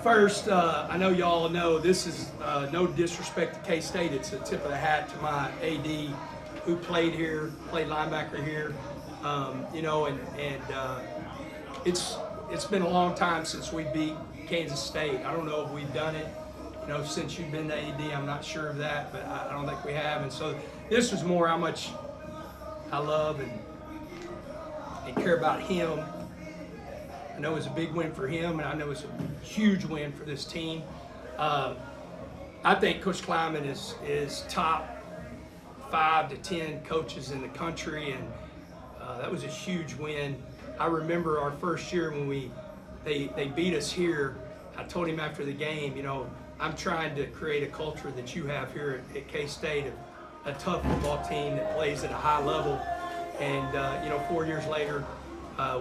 First, I know y'all know this is no disrespect to K-State. It's a tip of the hat to my AD who played here, played linebacker here. It's been a long time since we beat Kansas State. I don't know if we've done it, since you've been the AD. I'm not sure of that, but I don't think we have. And so this was more how much I love and care about him. I know it was a big win for him, and I know it's a huge win for this team. I think Coach Kleiman is top 5 to 10 coaches in the country, and that was a huge win. I remember our first year when they beat us here. I told him after the game, I'm trying to create a culture that you have here at K-State, a tough football team that plays at a high level. And 4 years later,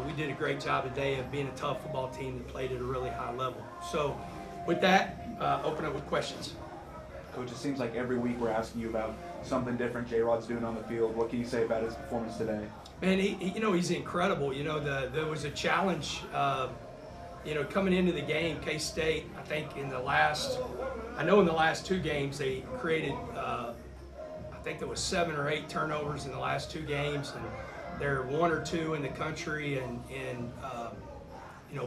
we did a great job today of being a tough football team that played at a really high level. So with that, open up with questions. Coach, it seems like every week we're asking you about something different J-Rod's doing on the field. What can you say about his performance today? Man, he's incredible. There was a challenge, coming into the game. K-State, I think in the last 2 games they created, I think there was 7 or 8 turnovers in the last 2 games, and they're 1 or 2 in the country, and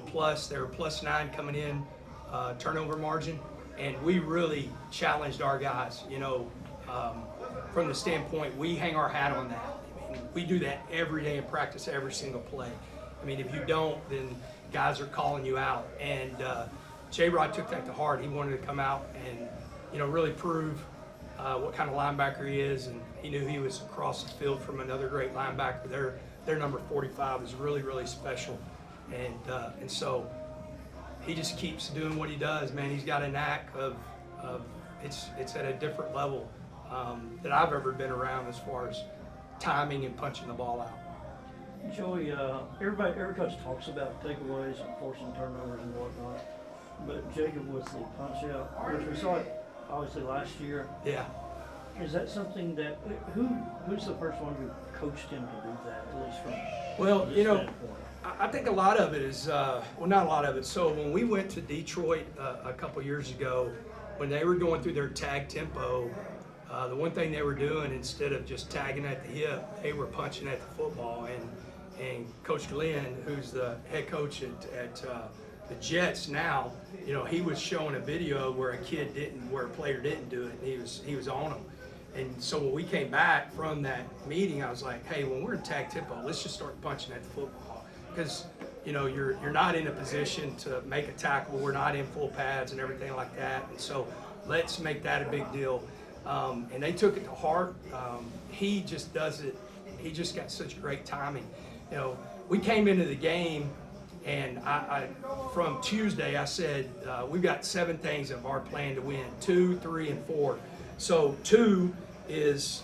plus they were +9 coming in turnover margin, and we really challenged our guys. From the standpoint, we hang our hat on that. We do that every day in practice, every single play. If you don't, then guys are calling you out. And J-Rod took that to heart. He wanted to come out and, really prove what kind of linebacker he is. And he knew he was across the field from another great linebacker. Their number 45 is really, really special. And so he just keeps doing what he does, man. He's got a knack of it's at a different level that I've ever been around as far as timing and punching the ball out. Joey, every coach talks about takeaways and forcing turnovers and whatnot, but Jacob was the punch out, which we saw it obviously last year. Yeah. Is that something that who's the first one who coached him to do that, at least from this standpoint? I think a lot of it is not a lot of it. So when we went to Detroit a couple years ago, when they were going through their tag tempo, the one thing they were doing, instead of just tagging at the hip, they were punching at the football. And Coach Glenn, who's the head coach at the Jets now, he was showing a video where a player didn't do it, and he was on them. And so when we came back from that meeting, I was like, hey, when we're in tag tempo, let's just start punching at the football, because you're not in a position to make a tackle. We're not in full pads and everything like that, and so let's make that a big deal. And they took it to heart. He just does it. He just got such great timing. We came into the game, and I from Tuesday I said we've got 7 things of our plan to win: 2, 3, and 4. So 2 is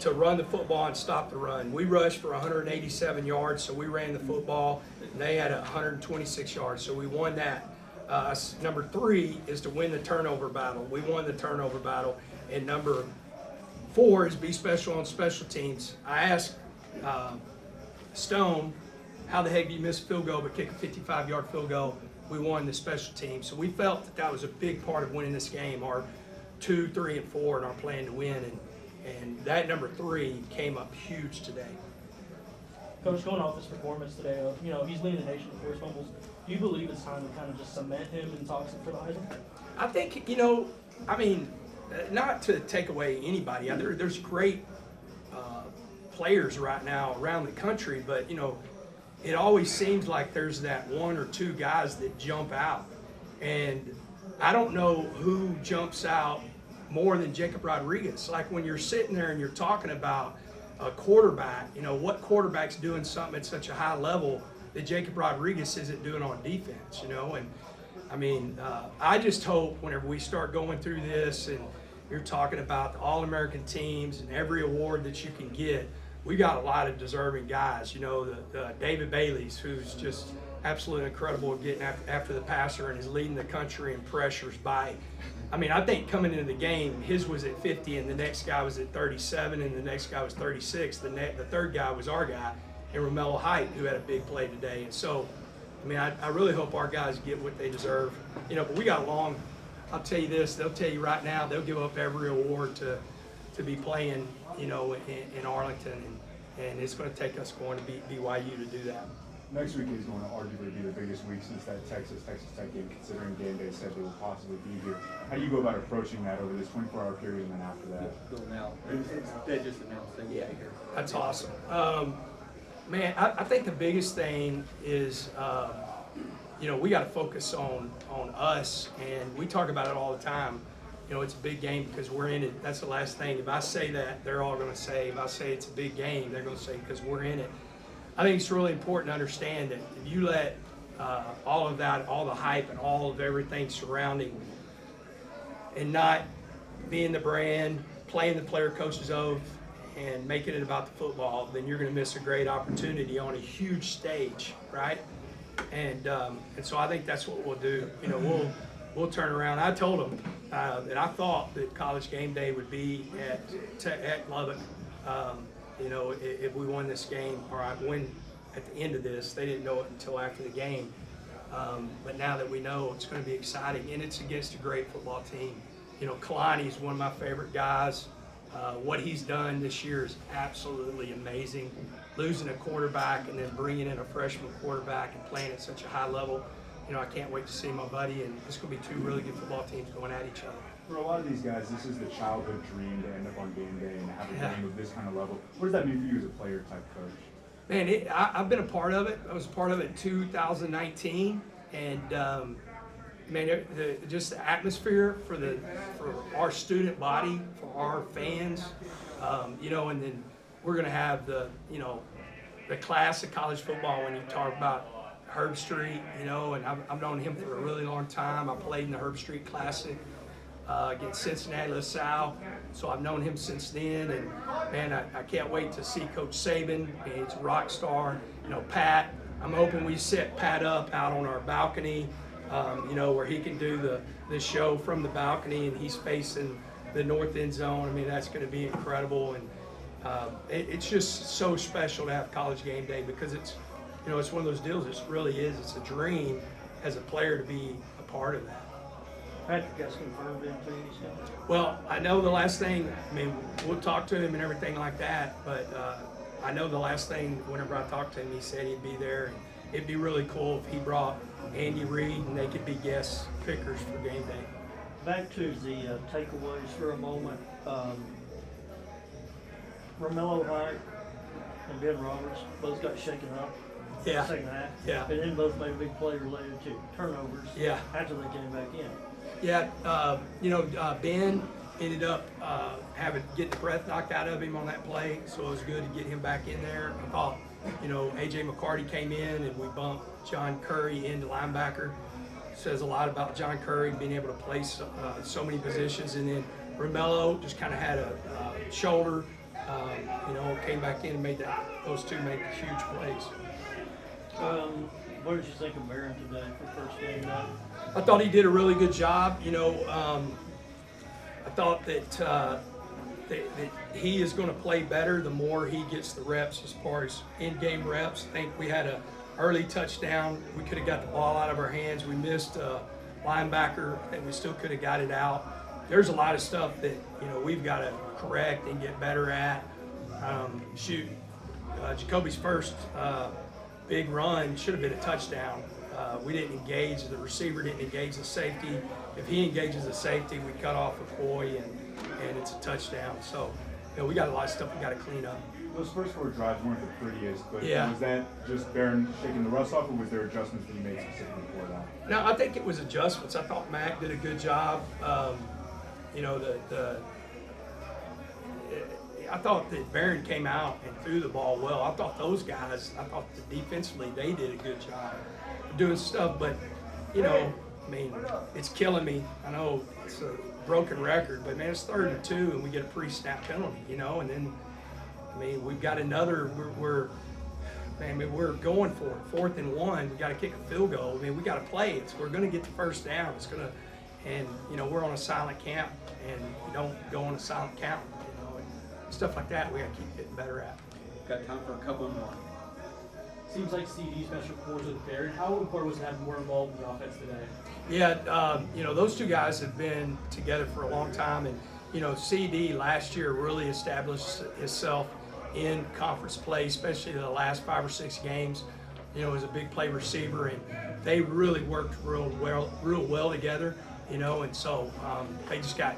to run the football and stop the run. We rushed for 187 yards, so we ran the football. And they had 126 yards, so we won that. Number 3 is to win the turnover battle. We won the turnover battle. And number 4 is be special on special teams. I asked Stone, how the heck do you miss a field goal but kick a 55-yard field goal? We won the special team. So we felt that was a big part of winning this game, our 2, 3, and 4, and our plan to win. And that number 3 came up huge today. Coach, going off his performance today, he's leading the nation in forced fumbles. Do you believe it's time to kind of just cement him in talks for the Heisman? I think, not to take away anybody. There's great players right now around the country, but it always seems like there's that 1 or 2 guys that jump out, and I don't know who jumps out more than Jacob Rodriguez. Like when you're sitting there and you're talking about a quarterback, what quarterback's doing something at such a high level that Jacob Rodriguez isn't doing on defense, and I just hope whenever we start going through this and you're talking about the All-American teams and every award that you can get, we got a lot of deserving guys. The David Bailey's, who's just absolutely incredible at getting after the passer and is leading the country in pressures by, I think coming into the game, his was at 50 and the next guy was at 37 and the next guy was 36. The third guy was our guy, and Romello Height, who had a big play today. And so I mean, I really hope our guys get what they deserve. You know, but we got long. I'll tell you this, they'll tell you right now, they'll give up every award to be playing, you know, in Arlington, and it's going to take us going to BYU to do that. Next week is going to arguably be the biggest week since that Texas Tech game, considering GameDay said they will possibly be here. How do you go about approaching that over this 24-hour period and then after that? Now, they just announced they will be here. That's awesome. Man, I think the biggest thing is, you know, we got to focus on us, and we talk about it all the time. You know, it's a big game because we're in it. That's the last thing. If I say that, they're all going to say, if I say it's a big game, they're going to say because we're in it. I think it's really important to understand that if you let all of that, all the hype and all of everything surrounding, and not being the brand, playing the player coach's oath, and making it about the football, then you're going to miss a great opportunity on a huge stage, right? And so I think that's what we'll do. You know, we'll turn around. I told them that I thought that College Game Day would be at Lubbock. You know, if we won this game, or I win at the end of this. They didn't know it until after the game. But now that we know, it's going to be exciting, and it's against a great football team. You know, Kalani is one of my favorite guys. What he's done this year is absolutely amazing. Losing a quarterback and then bringing in a freshman quarterback and playing at such a high level. You know, I can't wait to see my buddy, and it's going to be two really good football teams going at each other. For a lot of these guys, this is the childhood dream to end up on game day and have a game of this kind of level. What does that mean for you as a player type coach? Man, I've been a part of it. I was a part of it in 2019, and man, just the atmosphere for our student body, for our fans, you know, and then we're going to have the class of college football when you talk about Herb Street, you know, and I've known him for a really long time. I played in the Herb Street Classic against Cincinnati LaSalle, so I've known him since then, and man, I can't wait to see Coach Saban. He's a rock star. You know, Pat, I'm hoping we set Pat up out on our balcony, you know, where he can do the show from the balcony, and he's facing the north end zone. I mean, that's going to be incredible, and it's just so special to have College Game Day because it's, you know, it's one of those deals. It really is. It's a dream as a player to be a part of that. Patrick has confirmed them too, he's coming. Well, I know the last thing, I mean, we'll talk to him and everything like that, but I know the last thing, whenever I talked to him, he said he'd be there. And it'd be really cool if he brought Andy Reid and they could be guest pickers for game day. Back to the takeaways for a moment. Romello Height and Ben Roberts both got shaken up in the second half. Yeah. And then both made a big play related to turnovers after they came back in. Yeah, you know, Ben ended up getting the breath knocked out of him on that play, so it was good to get him back in there. I thought, you know, A.J. McCarty came in and we bumped John Curry into linebacker. Says a lot about John Curry being able to play so many positions. And then Romello just kind of had a shoulder, you know, came back in and made those two made huge plays. What did you think of Barron today for first game night? I thought he did a really good job. You know, I thought that he is going to play better the more he gets the reps as far as in-game reps. I think we had an early touchdown. We could have got the ball out of our hands. We missed a linebacker. I think we still could have got it out. There's a lot of stuff that, you know, we've got to correct and get better at. Jacoby's first big run should have been a touchdown. We didn't engage, the receiver didn't engage the safety. If he engages the safety, we cut off a Coy and it's a touchdown. So, you know, we got a lot of stuff we got to clean up. Those first four drives weren't the prettiest, but Yeah. was that just Barron shaking the rust off, or was there adjustments that you made specifically for that? No, I think it was adjustments. I thought Mac did a good job. You know, I thought that Barron came out and threw the ball well. I thought those guys, that defensively, they did a good job doing stuff. But, you know, I mean, it's killing me. I know it's a broken record, but, man, it's 3rd and 2, and we get a pre-snap penalty, you know. And then, I mean, we've got another, we're going for it. 4th and 1, we got to kick a field goal. I mean, we got to play it. We're going to get the first down. And, you know, we're on a silent count, and we don't go on a silent count. Stuff like that we got to keep getting better at. Got time for a couple more. Seems like CD's best rapport with Barron. How important was to have more involved in the offense today? Yeah, those two guys have been together for a long time, and CD last year really established himself in conference play, especially the last 5 or 6 games. As a big play receiver, and they really worked real well together. And so they just got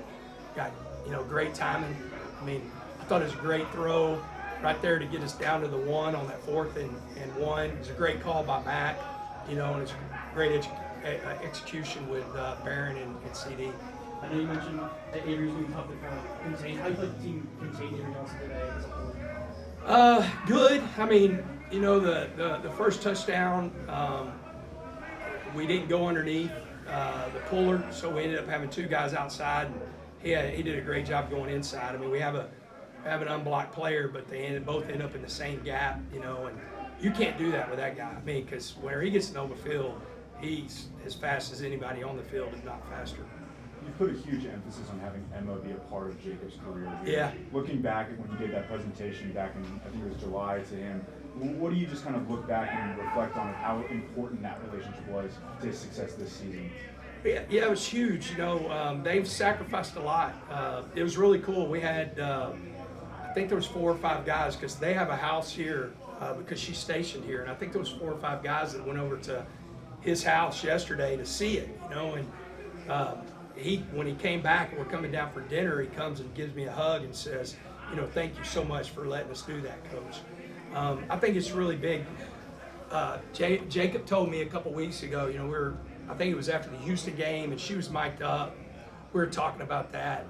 great timing. I mean, I thought it was a great throw right there to get us down to the 1 on that 4th and 1. It was a great call by Mac, and it's great execution with Barron and CD. I know you mentioned that Avery's been tough to kind of contain. How do you feel like the team contained Avery Johnson today as a whole? Good. I mean, the first touchdown, we didn't go underneath the puller, so we ended up having 2 guys outside. And he did a great job going inside. I mean, we have an unblocked player, but they both end up in the same gap, and you can't do that with that guy. I mean, because whenever he gets to know the field, he's as fast as anybody on the field, if not faster. You put a huge emphasis on having Emma be a part of Jacob's career. Yeah. Looking back at when you gave that presentation back in, I think it was July, to him, what do you just kind of look back and reflect on how important that relationship was to his success this season? Yeah, it was huge. They've sacrificed a lot. It was really cool. We had, I think there was 4 or 5 guys, because they have a house here because she's stationed here, and I think there was 4 or 5 guys that went over to his house yesterday to see it. And when he came back and we're coming down for dinner, he comes and gives me a hug and says, thank you so much for letting us do that, Coach. I think it's really big. Jacob told me a couple weeks ago, I think it was after the Houston game, and she was mic'd up. We were talking about that.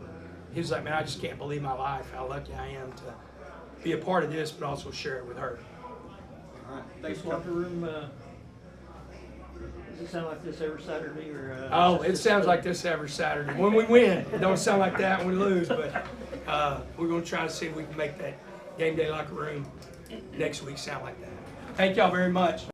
He was like, man, I just can't believe my life, how lucky I am to be a part of this, but also share it with her. All right. Thanks, This locker room, does it sound like this every Saturday, or? Oh, it sounds like this every Saturday. When we win, it don't sound like that when we lose, but we're going to try to see if we can make that game day locker room next week sound like that. Thank y'all very much.